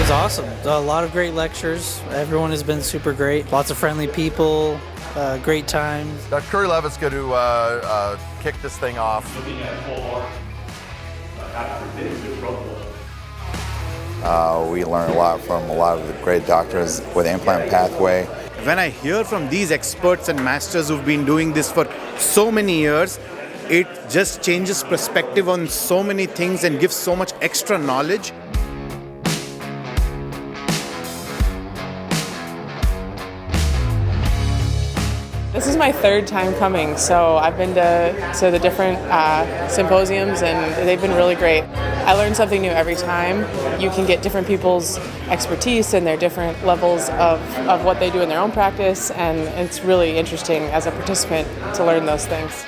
was awesome. A lot of great lectures. Everyone has been super great. Lots of friendly people, great time. Dr. Curry Levitt's going to kick this thing off. Looking at full we learn a lot from a lot of the great doctors with Implant Pathway. When I hear from these experts and masters who've been doing this for so many years, it just changes perspective on so many things and gives so much extra knowledge. This is my third time coming, so I've been to the different symposiums and they've been really great. I learn something new every time. You can get different people's expertise and their different levels of what they do in their own practice, and it's really interesting as a participant to learn those things.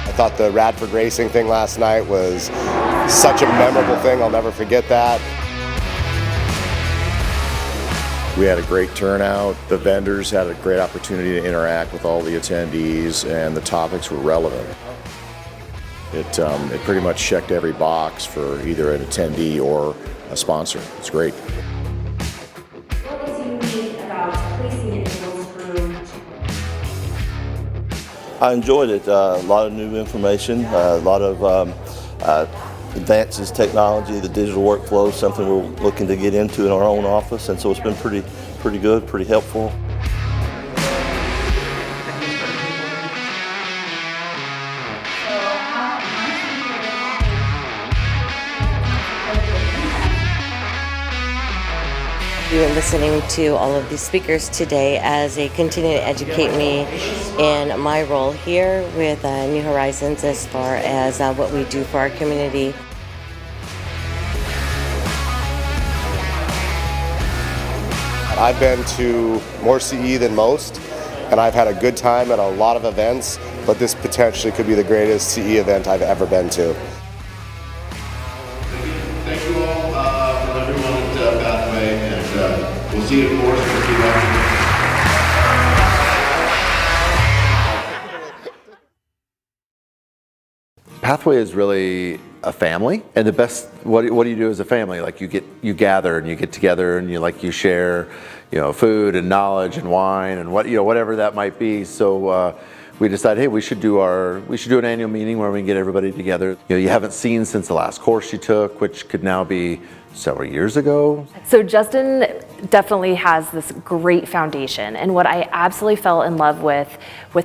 I thought the RadFord racing thing last night was such a memorable thing. I'll never forget that. We had a great turnout. The vendors had a great opportunity to interact with all the attendees, and the topics were relevant. It pretty much checked every box for either an attendee or a sponsor. It's great. What was unique about placing it in those rooms? I enjoyed it. A lot of new information, a lot of advances technology, the digital workflow, something we're looking to get into in our own office, and so it's been pretty good, pretty helpful. You were listening to all of these speakers today as they continue to educate me in my role here with New Horizons as far as what we do for our community. I've been to more CE than most, and I've had a good time at a lot of events, but this potentially could be the greatest CE event I've ever been to. Thank you all from everyone at Pathway, and we'll see you at course. Pathway is really a family, and the best. What do you do as a family? Like you gather and you get together and you share, food and knowledge and wine and whatever that might be. So we decided, hey, we should do an annual meeting where we can get everybody together. You haven't seen since the last course you took, which could now be several years ago. So Justin definitely has this great foundation, and what I absolutely fell in love with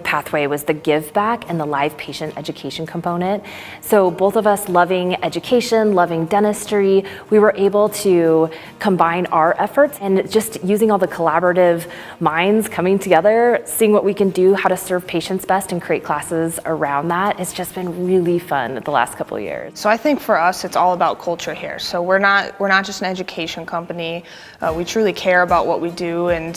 Pathway was the give back and the live patient education component. So both of us loving education, loving dentistry, we were able to combine our efforts and just using all the collaborative minds coming together, seeing what we can do, how to serve patients best and create classes around that. It's just been really fun the last couple of years. So I think for us it's all about culture here. So we're not just an education company. We truly care about what we do, and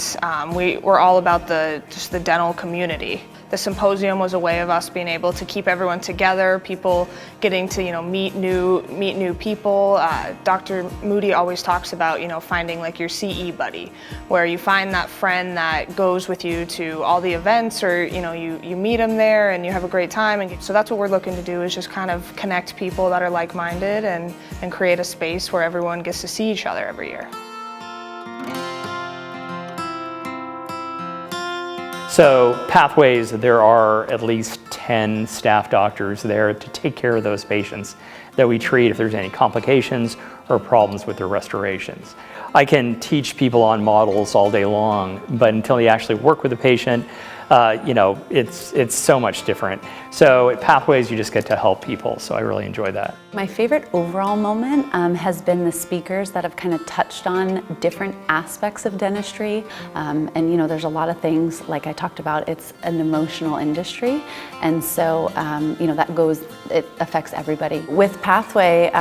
we're all about just the dental community. The symposium was a way of us being able to keep everyone together, people getting to meet new people. Dr. Moody always talks about finding like your CE buddy, where you find that friend that goes with you to all the events, or you meet them there and you have a great time. And so that's what we're looking to do, is just kind of connect people that are like-minded and create a space where everyone gets to see each other every year. So Pathways, there are at least 10 staff doctors there to take care of those patients that we treat if there's any complications or problems with their restorations. I can teach people on models all day long, but until you actually work with the patient, it's so much different. So at Pathways, you just get to help people, so I really enjoy that. My favorite overall moment has been the speakers that have kind of touched on different aspects of dentistry. There's a lot of things, like I talked about, it's an emotional industry, and so it affects everybody. With Pathway,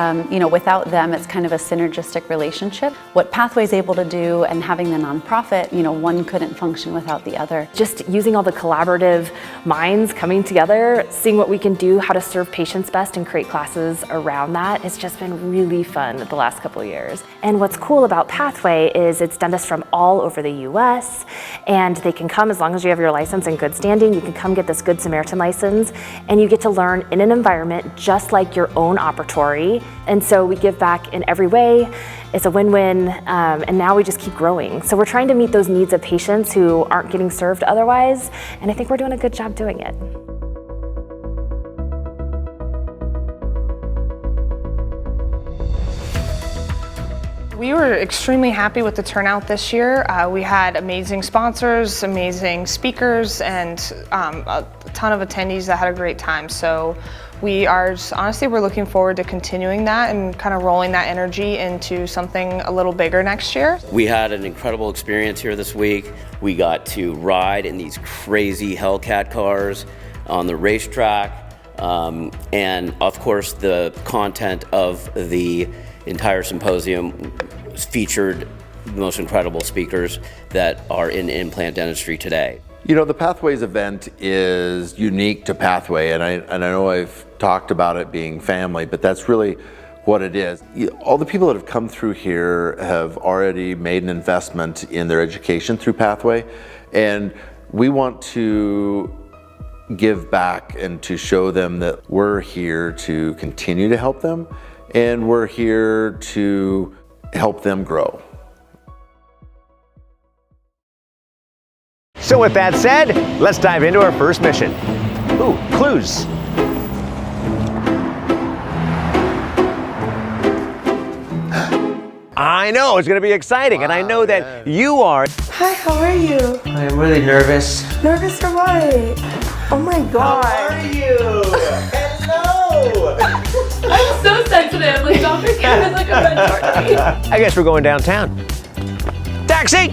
without them, it's kind of a synergistic relationship. What Pathway's able to do, and having the nonprofit, one couldn't function without the other. Just using seeing all the collaborative minds coming together, seeing what we can do, how to serve patients best and create classes around that. It's just been really fun the last couple of years. And what's cool about Pathway is it's dentists from all over the US, and they can come as long as you have your license in good standing. You can come get this Good Samaritan license, and you get to learn in an environment just like your own operatory. And so we give back in every way. It's a win-win, and now we just keep growing. So we're trying to meet those needs of patients who aren't getting served otherwise, and I think we're doing a good job doing it. We were extremely happy with the turnout this year. We had amazing sponsors, amazing speakers, and a ton of attendees that had a great time. So we are just, honestly, we're looking forward to continuing that and kind of rolling that energy into something a little bigger next year. We had an incredible experience here this week. We got to ride in these crazy Hellcat cars on the racetrack, and of course the content of the entire symposium featured the most incredible speakers that are in implant dentistry today. You know, the Pathways event is unique to Pathway, and I know I've talked about it being family, but that's really what it is. All the people that have come through here have already made an investment in their education through Pathway, and we want to give back and to show them that we're here to continue to help them, and we're here to help them grow. So with that said, let's dive into our first mission. Ooh, clues. I know, it's gonna be exciting, and I know that you are. Hi, how are you? I'm really nervous. Nervous for what? Oh my god. How are you? Hello! I'm so sensitive. Like, Dr. Kim is like a mentor to me. I guess we're going downtown. Taxi!